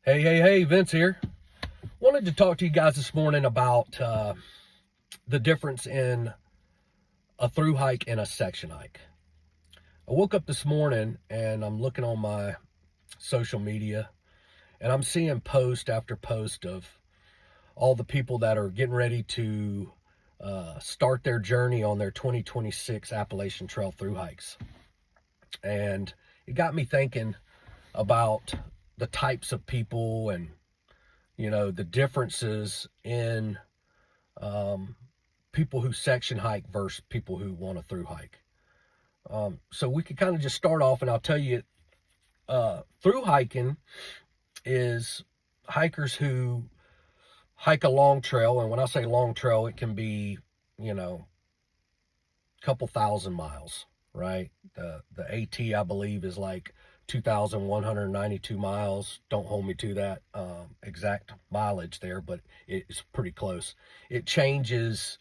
Hey, Vince here. Wanted to talk to you guys this morning about the difference in a through hike and a section hike. I woke up this morning and I'm looking on my social media and I'm seeing post after post of all the people that are getting ready to start their journey on their 2026 Appalachian Trail through hikes. And it got me thinking about the types of people and the differences in um, people who section hike versus people who want to through hike. So we could kind of just start off, and I'll tell you, through hiking is hikers who hike a long trail, and when I say long trail, it can be, a couple thousand miles, right? The AT, I believe, is like 2,192 miles. Don't hold me to that exact mileage there, but it's pretty close. It changes,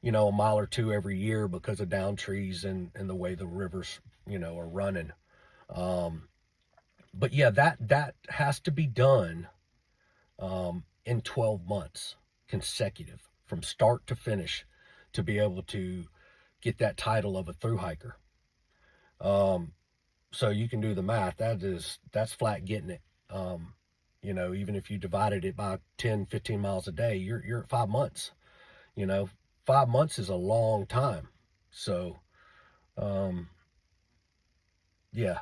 a mile or two every year because of down trees and the way the rivers, are running. Um, but yeah, that has to be done in 12 months consecutive from start to finish to be able to get that title of a through hiker. Um, so you can do the math. That's flat getting it. Even if you divided it by 10, 15 miles a day, you're at 5 months. You know, 5 months is a long time. So, um, yeah,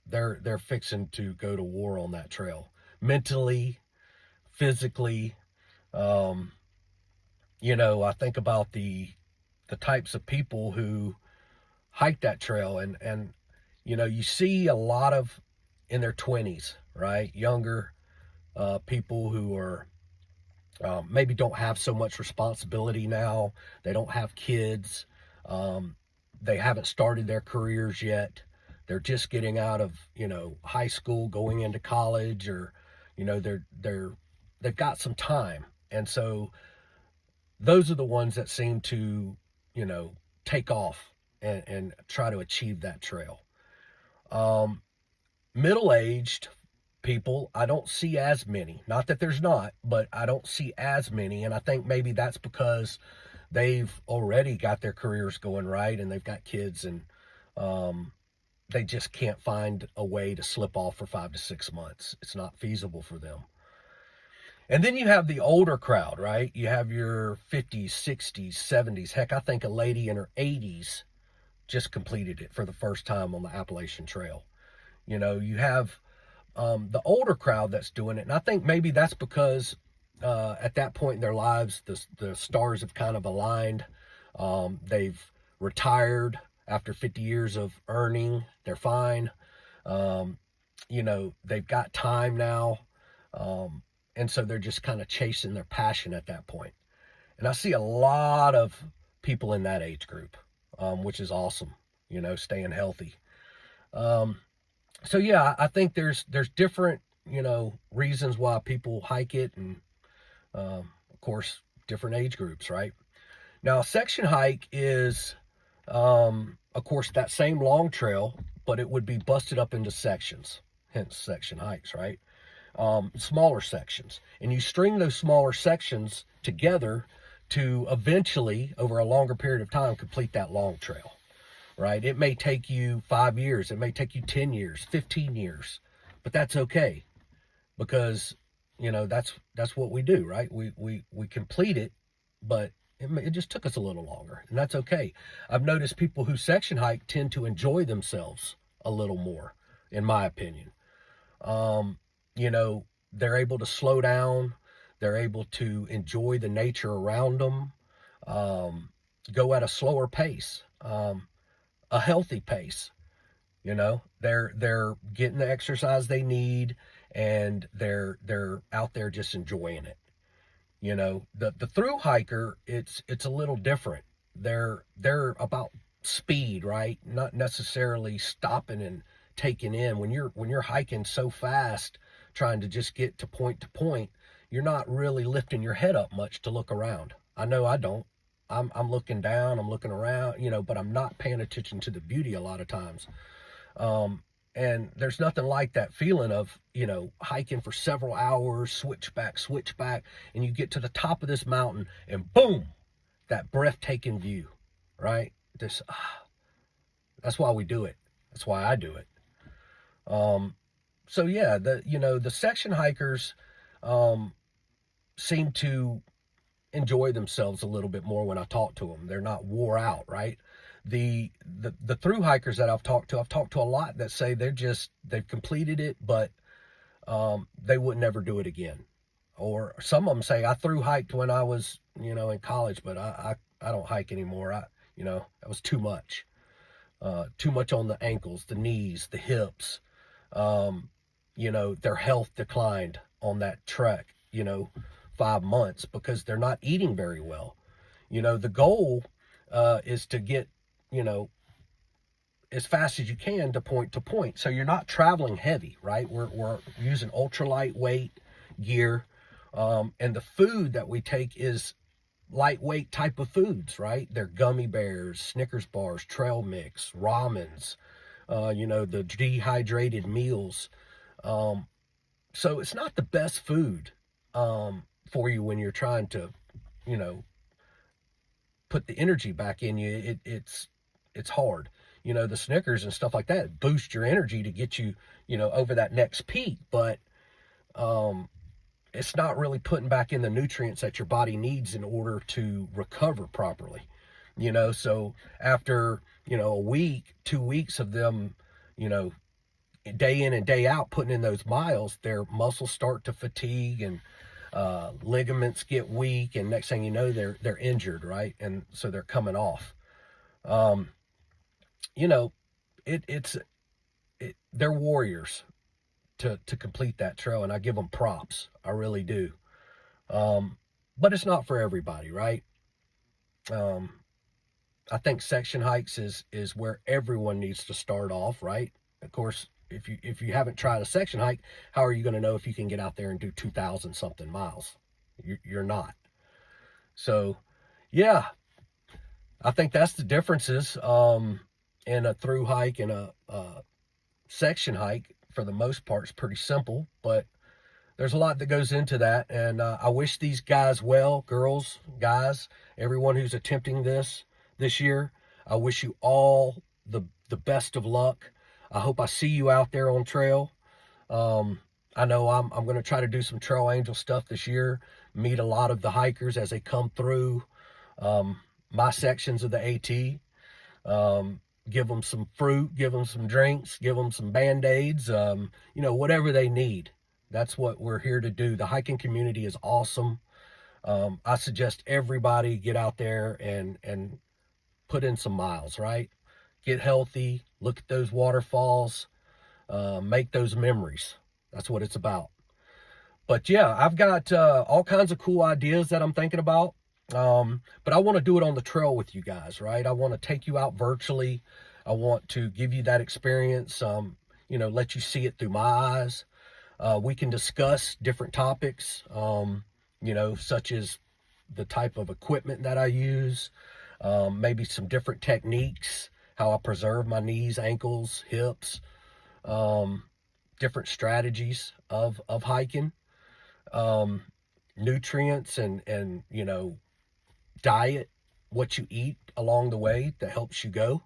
they're fixing to go to war on that trail, mentally, physically. Um, I think about the types of people who hike that trail, and you see a lot of in their 20s, right? Younger people who are maybe don't have so much responsibility now. They don't have kids. Um, they haven't started their careers yet. They're just getting out of high school, going into college, or they've got some time, and so those are the ones that seem to take off and try to achieve that trail. Um, Middle aged people, I don't see as many. Not that there's not, but I don't see as many. And I think maybe that's because they've already got their careers going right and they've got kids, and um, they just can't find a way to slip off for 5 to 6 months. It's not feasible for them. And then you have the older crowd, right? You have your 50s, 60s, 70s. Heck, I think a lady in her 80s just completed it for the first time on the Appalachian Trail. You have the older crowd that's doing it. And I think maybe that's because at that point in their lives, the stars have kind of aligned. They've retired after 50 years of earning. They're fine. Um, they've got time now. And so they're just kind of chasing their passion at that point. And I see a lot of people in that age group, which is awesome, staying healthy. Um, so yeah, I think there's different reasons why people hike it, and of course different age groups, right? Now, a section hike is of course that same long trail, but it would be busted up into sections, hence section hikes, right? Smaller sections, and you string those smaller sections together to eventually, over a longer period of time, complete that long trail, right? It may take you 5 years, it may take you 10 years, 15 years, but that's okay because that's what we do, right? We complete it, but it just took us a little longer, and that's okay. I've noticed people who section hike tend to enjoy themselves a little more, in my opinion. um, they're able to slow down, they're able to enjoy the nature around them, um, go at a slower pace, a healthy pace. They're getting the exercise they need, and they're out there just enjoying it. The through hiker, it's a little different. They're about speed, right? Not necessarily stopping and taking in. When you're hiking so fast, trying to just get to point, you're not really lifting your head up much to look around. I know I don't. I'm looking down, I'm looking around, but I'm not paying attention to the beauty a lot of times. And there's nothing like that feeling of, hiking for several hours, switch back, and you get to the top of this mountain and boom, that breathtaking view, right? That's why we do it. That's why I do it. So yeah, the section hikers um, seem to enjoy themselves a little bit more when I talk to them. They're not wore out, right? The through hikers that I've talked to a lot that say they've completed it, but they would never do it again. Or some of them say, I through hiked when I was, in college, but I don't hike anymore. That was too much on the ankles, the knees, the hips. Their health declined on that trek, 5 months because they're not eating very well. The goal is to get, you know, as fast as you can to point to point. So you're not traveling heavy, right? We're using ultra lightweight gear. And the food that we take is lightweight type of foods, right? They're gummy bears, Snickers bars, trail mix, ramens, the dehydrated meals. So it's not the best food for you when you're trying to, you know, put the energy back in you. It's hard. The Snickers and stuff like that boost your energy to get you, over that next peak, but it's not really putting back in the nutrients that your body needs in order to recover properly. So after, a week, 2 weeks of them, you know, day in and day out putting in those miles, their muscles start to fatigue and ligaments get weak, and next thing you know, they're injured, right? And so they're coming off. Um, you know, they're warriors to complete that trail, and I give them props. I really do. But it's not for everybody, right? Um, I think section hikes is where everyone needs to start off, right? Of course, if you haven't tried a section hike, how are you going to know if you can get out there and do 2,000 something miles? You're not. So, yeah, I think that's the differences in a through hike and a section hike. For the most part, it's pretty simple, but there's a lot that goes into that. And I wish these guys well, girls, guys, everyone who's attempting this year. I wish you all the best of luck. I hope I see you out there on trail. I know I'm going to try to do some Trail Angel stuff this year, meet a lot of the hikers as they come through my sections of the AT. Give them some fruit, give them some drinks, give them some Band-Aids, whatever they need. That's what we're here to do. The hiking community is awesome. I suggest everybody get out there and put in some miles, right? Get healthy, look at those waterfalls, make those memories. That's what it's about. But yeah, I've got all kinds of cool ideas that I'm thinking about. But I want to do it on the trail with you guys, right? I want to take you out virtually. I want to give you that experience, let you see it through my eyes. We can discuss different topics, such as the type of equipment that I use, maybe some different techniques, how I preserve my knees, ankles, hips, different strategies of hiking, nutrients and diet, what you eat along the way that helps you go.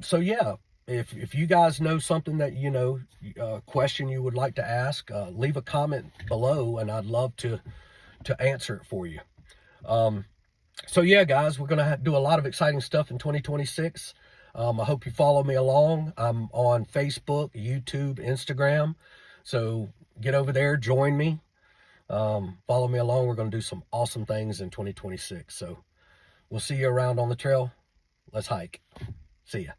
So yeah, if you guys know something that question you would like to ask, leave a comment below, and I'd love to answer it for you. So yeah, guys, we're gonna do a lot of exciting stuff in 2026. I hope you follow me along. I'm on Facebook, YouTube, Instagram, so get over there, join me. Follow me along. We're going to do some awesome things in 2026. So we'll see you around on the trail. Let's hike. See ya.